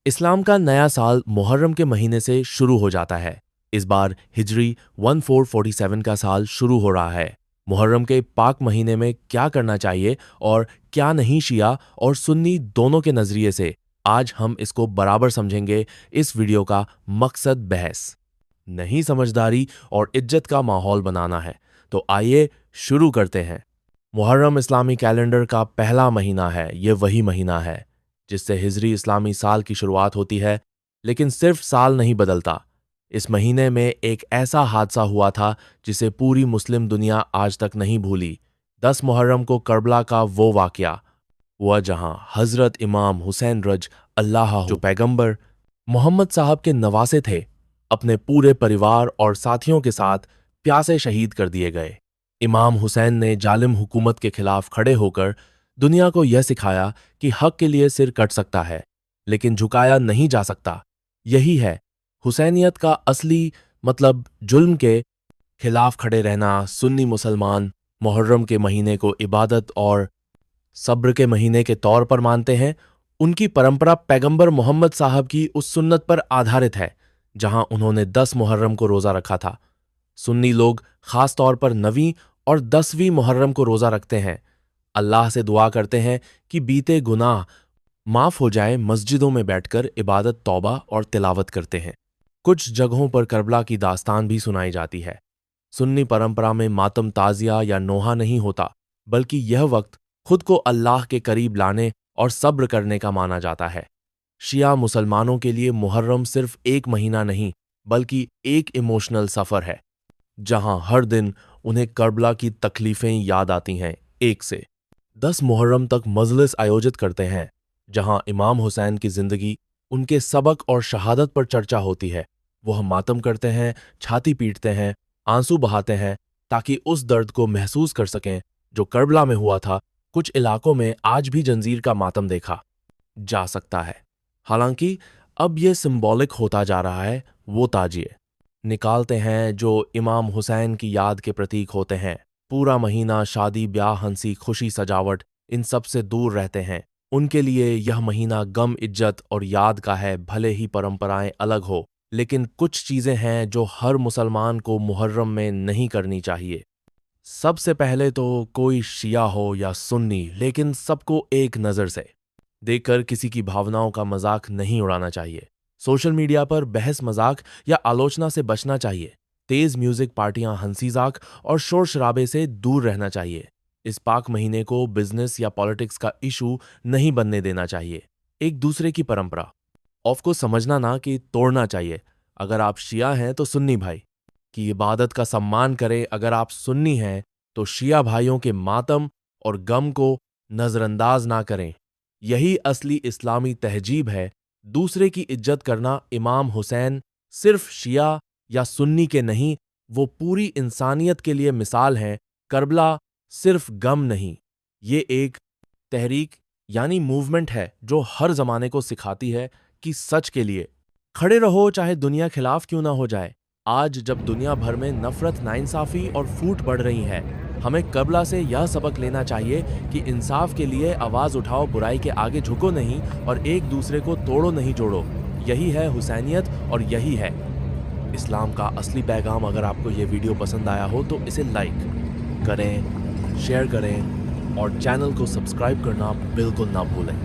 इस्लाम का नया साल मुहर्रम के महीने से शुरू हो जाता है। इस बार हिजरी 1447 का साल शुरू हो रहा है। मुहर्रम के पाक महीने में क्या करना चाहिए और क्या नहीं, शिया और सुन्नी दोनों के नजरिए से आज हम इसको बराबर समझेंगे। इस वीडियो का मकसद बहस नहीं, समझदारी और इज्जत का माहौल बनाना है। तो आइए शुरू करते हैं। मुहर्रम इस्लामी कैलेंडर का पहला महीना है। ये वही महीना है जिससे हिजरी इस्लामी साल की शुरुआत होती है। लेकिन सिर्फ साल नहीं बदलता। इस महीने में एक ऐसा हादसा हुआ था जिसे पूरी मुस्लिम दुनिया आज तक नहीं भूली। 10 मुहर्रम को करबला का वो वाकया हुआ जहां हजरत इमाम हुसैन रज अल्लाह जो पैगंबर मोहम्मद साहब के नवासे थे, अपने पूरे परिवार और साथियों के साथ प्यासे शहीद कर दिए गए। इमाम हुसैन ने जालिम हुकूमत के खिलाफ खड़े होकर दुनिया को यह सिखाया कि हक के लिए सिर कट सकता है लेकिन झुकाया नहीं जा सकता। यही है हुसैनियत का असली मतलब, जुल्म के खिलाफ खड़े रहना। सुन्नी मुसलमान मुहर्रम के महीने को इबादत और सब्र के महीने के तौर पर मानते हैं। उनकी परंपरा पैगंबर मोहम्मद साहब की उस सुन्नत पर आधारित है जहां उन्होंने 10 मुहर्रम को रोजा रखा था। सुन्नी लोग खास तौर पर 9वीं और 10वीं मुहर्रम को रोजा रखते हैं। अल्लाह से दुआ करते हैं कि बीते गुनाह माफ हो जाए। मस्जिदों में बैठकर इबादत, तौबा और तिलावत करते हैं। कुछ जगहों पर करबला की दास्तान भी सुनाई जाती है। सुन्नी परंपरा में मातम, ताजिया या नोहा नहीं होता, बल्कि यह वक्त खुद को अल्लाह के करीब लाने और सब्र करने का माना जाता है। शिया मुसलमानों के लिए मुहर्रम सिर्फ एक महीना नहीं, बल्कि एक इमोशनल सफर है जहां हर दिन उन्हें करबला की तकलीफें याद आती हैं। 1 से 10 मुहर्रम तक मजलिस आयोजित करते हैं जहां इमाम हुसैन की जिंदगी, उनके सबक और शहादत पर चर्चा होती है। वह मातम करते हैं, छाती पीटते हैं, आंसू बहाते हैं ताकि उस दर्द को महसूस कर सकें जो करबला में हुआ था। कुछ इलाकों में आज भी जंजीर का मातम देखा जा सकता है। हालांकि अब यह सिंबॉलिक होता जा रहा है। वो ताजिए निकालते हैं जो इमाम हुसैन की याद के प्रतीक होते हैं। पूरा महीना शादी, ब्याह, हंसी, खुशी, सजावट, इन सब से दूर रहते हैं। उनके लिए यह महीना गम, इज्जत और याद का है। भले ही परंपराएं अलग हो, लेकिन कुछ चीजें हैं जो हर मुसलमान को मुहर्रम में नहीं करनी चाहिए। सबसे पहले तो कोई शिया हो या सुन्नी, लेकिन सबको एक नज़र से देखकर किसी की भावनाओं का मजाक नहीं उड़ाना चाहिए। सोशल मीडिया पर बहस, मजाक या आलोचना से बचना चाहिए। तेज म्यूजिक, पार्टियां, हंसीजाक और शोर शराबे से दूर रहना चाहिए। इस पाक महीने को बिजनेस या पॉलिटिक्स का इशू नहीं बनने देना चाहिए। एक दूसरे की परंपरा ऑफ को समझना ना कि तोड़ना चाहिए। अगर आप शिया हैं तो सुन्नी भाई की इबादत का सम्मान करें। अगर आप सुन्नी हैं तो शिया भाइयों के मातम और गम को नजरअंदाज ना करें। यही असली इस्लामी तहजीब है। दूसरे की इज्जत करना। इमाम हुसैन सिर्फ शिया या सुन्नी के नहीं, वो पूरी इंसानियत के लिए मिसाल हैं। करबला सिर्फ गम नहीं, ये एक तहरीक यानी मूवमेंट है जो हर जमाने को सिखाती है कि सच के लिए खड़े रहो, चाहे दुनिया खिलाफ क्यों ना हो जाए। आज जब दुनिया भर में नफरत, नाइंसाफी और फूट बढ़ रही है, हमें करबला से यह सबक लेना चाहिए कि इंसाफ के लिए आवाज उठाओ, बुराई के आगे झुको नहीं और एक दूसरे को तोड़ो नहीं, जोड़ो। यही है हुसैनियत और यही है इस्लाम का असली पैगाम। अगर आपको ये वीडियो पसंद आया हो तो इसे लाइक करें, शेयर करें और चैनल को सब्सक्राइब करना बिल्कुल ना भूलें।